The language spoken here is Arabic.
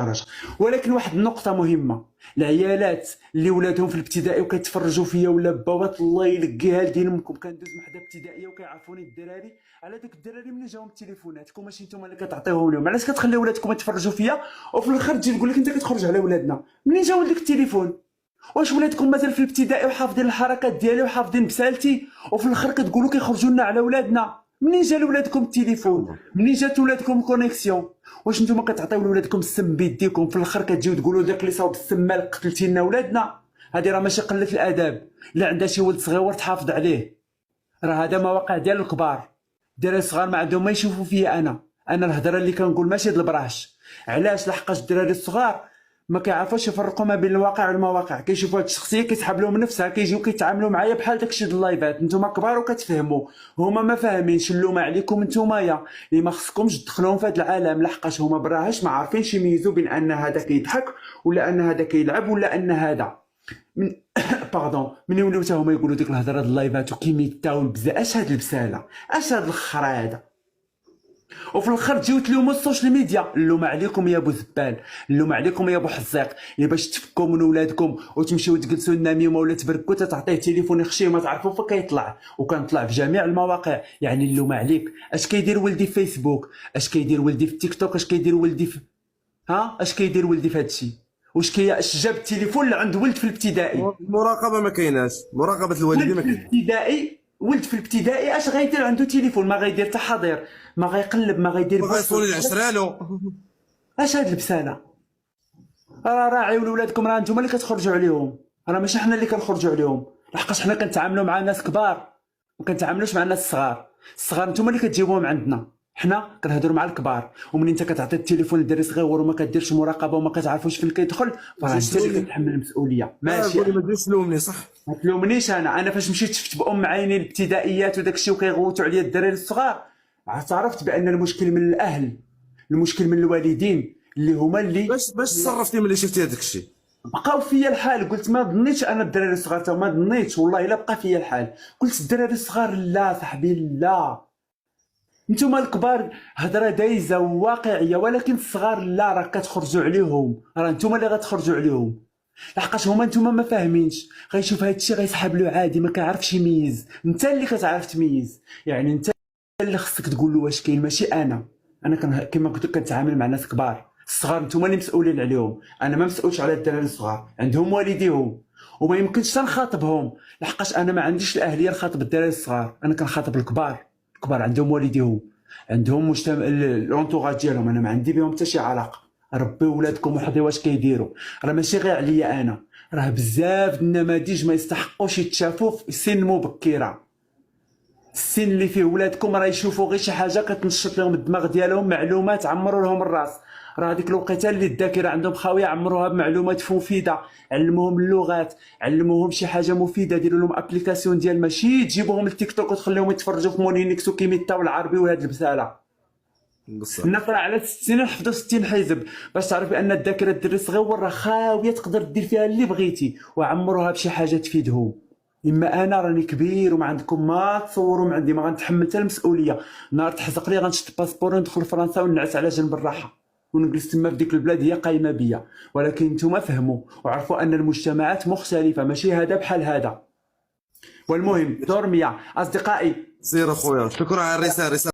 درجه. ولكن واحد النقطه مهمه، العيالات اللي ولادهم في الابتدائي وكيتفرجوا فيا ولا بابات الله يلقيها لدين امكم، كندوز مع حدا ابتدائيه وكيعرفوني الدراري على دوك الدراري منين جاهم التليفوناتكم، ماشي نتوما اللي كتعطيوهم لهم. علاش كتخليو ولادكم يتفرجوا فيا وفي الاخر تجي تقول لك انت كتخرج على ولادنا؟ منين جاو لك التليفون؟ واش ولادكم مازال في الابتدائي وحافظين الحركات ديالي وحافظين بسالتي، وفي الاخر كتقولوا كيخرجوا لنا على ولادنا؟ منين جا لولادكم التليفون؟ منين جات ولادكم الكونيكسيون؟ واش نتوما كتعطيو لولادكم السم بيديكم في الاخر كتجيو تقولوا داك اللي صاوب السمال قتلتي لنا ولادنا؟ هذه راه ماشي قله الاداب. الا عندها شي ولد صغير تحافظ عليه، راه هذا مواقع ديال الكبار. الدراري الصغار ما عندهم ما يشوفوا فيا انا الهضره اللي كنقول ماشي د البراش. علاش؟ لحقاش الدراري الصغار ما كيعرفوش يفرقوا ما بين الواقع والمواقع، كيشوفوا هاد الشخصيه كيسحب لهم نفسها، كيجيو كيتعاملوا معايا بحال داكشي د اللايفات. نتوما كبار وكتفهموا، هما ما فاهمينش. اللومه عليكم نتومايا اللي ما خصكمش تدخلوهم في هاد العالم، لحقاش هما براهاش ما عارفينش يميزوا بين ان هذا كيضحك ولا ان هذا كيلعب ولا ان هذا من باردون. من يوليو حتى هما يقولوا ديك الهضره د اللايفات وكيميتاو البزاف. اش هاد البساله؟ اش هاد الخرا هذا؟ وفي الاخر تجيو تلوموا السوشيال ميديا. اللوم عليكم يا ابو زبال، اللوم عليكم يا ابو حزيق، اللي باش تفكوا من ولادكم وتمشيو تجلسوا النميمه ولا تبركوا تعطيه تليفون يخشيه ما تعرفوا فين كيطلع، وكنطلع في جميع المواقع. يعني اللوم عليك. اش كيدير ولدي في فيسبوك؟ اش كيدير ولدي في تيك توك؟ اش كيدير ولدي في اش كيدير ولدي في هادشي؟ اش جاب التليفون اللي عند ولد في الابتدائي؟ المراقبه ما كايناش، مراقبه الوالدين ما كايناش. ولد في الابتدائي اش غيدير؟ عنده تليفون، ما غيدير تحضير، ما غيقلب، ما غيدير ما غيصوني العشرالو. اش هاد البساله؟ راه راعيو لولادكم، راه نتوما اللي كتخرجوا عليهم، راه ماشي حنا اللي كنخرجوا عليهم. لحقاش حنا كنتعاملوا مع ناس كبار ما كنتعاملوش مع الناس الصغار. الصغار نتوما اللي كتجيبوهم عندنا، حنا كنهضروا مع الكبار. ومن انت كتعطي التليفون للدري صغير وما كديرش مراقبه وما كتعرفوش فين كيدخل، فراه انت اللي كتحمل المسؤوليه. ماشي قولي ما تجيش تلومني صح. ما تلومنيش. انا فاش مشيت شفت بام عيني الابتدائيات وداك الشيء وكيغوتوا عليا الدراري الصغار، اعترفت بان المشكل من الاهل، المشكل من الوالدين اللي هما اللي باش تصرفتي ملي شفتي هذاك الشيء؟ بقاو فيا الحال. قلت ما ظنيتش انا الدراري الصغار تا ما ظنيتش والله الا بقى فيا الحال. قلت الدراري الصغار لا صاحبي لا، نتوما الكبار هضره دايزه وواقعيه، ولكن الصغار لا، راه كتخرجوا عليهم، راه نتوما اللي غتخرجوا عليهم. لحقاش هما نتوما ما فاهمينش، غيشوف هذا الشيء غيسحب له عادي، ما كيعرفش يميز. انت اللي كتعرف تميز، يعني انت اللي خصك تقول له واش كاين، ماشي انا كما قلت لك كنتعامل مع ناس كبار. الصغار نتوما اللي مسؤولين عليهم، انا ما مسؤولش على الدراري الصغار، عندهم والديهم وما يمكنش تنخاطبهم. لحقاش انا ما عنديش الاهليه نخاطب الدراري الصغار، انا كنخاطب الكبار. الكبار عندهم والديهم، عندهم مجتمع الانطوغاج ديالهم، انا ما عندي بهم حتى شي علاقه. ربي ولادكم وحدي واش كيديروا، راه ماشي غير عليا انا، راه بزاف النماذج ما يستحقوش يتشافوا في سن مبكره. السن اللي فيه ولادكم راه يشوفوا غير شي حاجه كتنشط لهم الدماغ ديالهم، معلومات عمروا لهم الراس. راه هذيك الوقيته اللي الذاكره عندهم خاويه عمروها بمعلومات مفيده، علموهم اللغات، علموهم شي حاجه مفيده، ديروا لهم ابليكاسيون ديال ماشي تجيبوهم للتيك توك وتخليهم يتفرجوا في مونينيكس وكيميتا والعربي وهاد البساله. بصح الناس راه على 60 حفظوا 60 حزب باش تعرف بان الذاكره الدري الصغير راه خاويه، تقدر دير فيها اللي بغيتي وعمروها بشي حاجه تفيدهم. اما انا راني كبير وما عندكم ما تصوروا، ما عندي ما غنتحمل حتى المسؤوليه. نهار تحزق لي غنشد الباسبور وندخل لفرنسا وننعس على جنب الراحه ونجلس تما في ديك البلاد هي قايمه بيا. ولكن نتوما فهموا وعرفوا ان المجتمعات مختلفه، ماشي هذا بحال هذا. والمهم دور ميا اصدقائي. سير اخويا، شكرا على الرساله.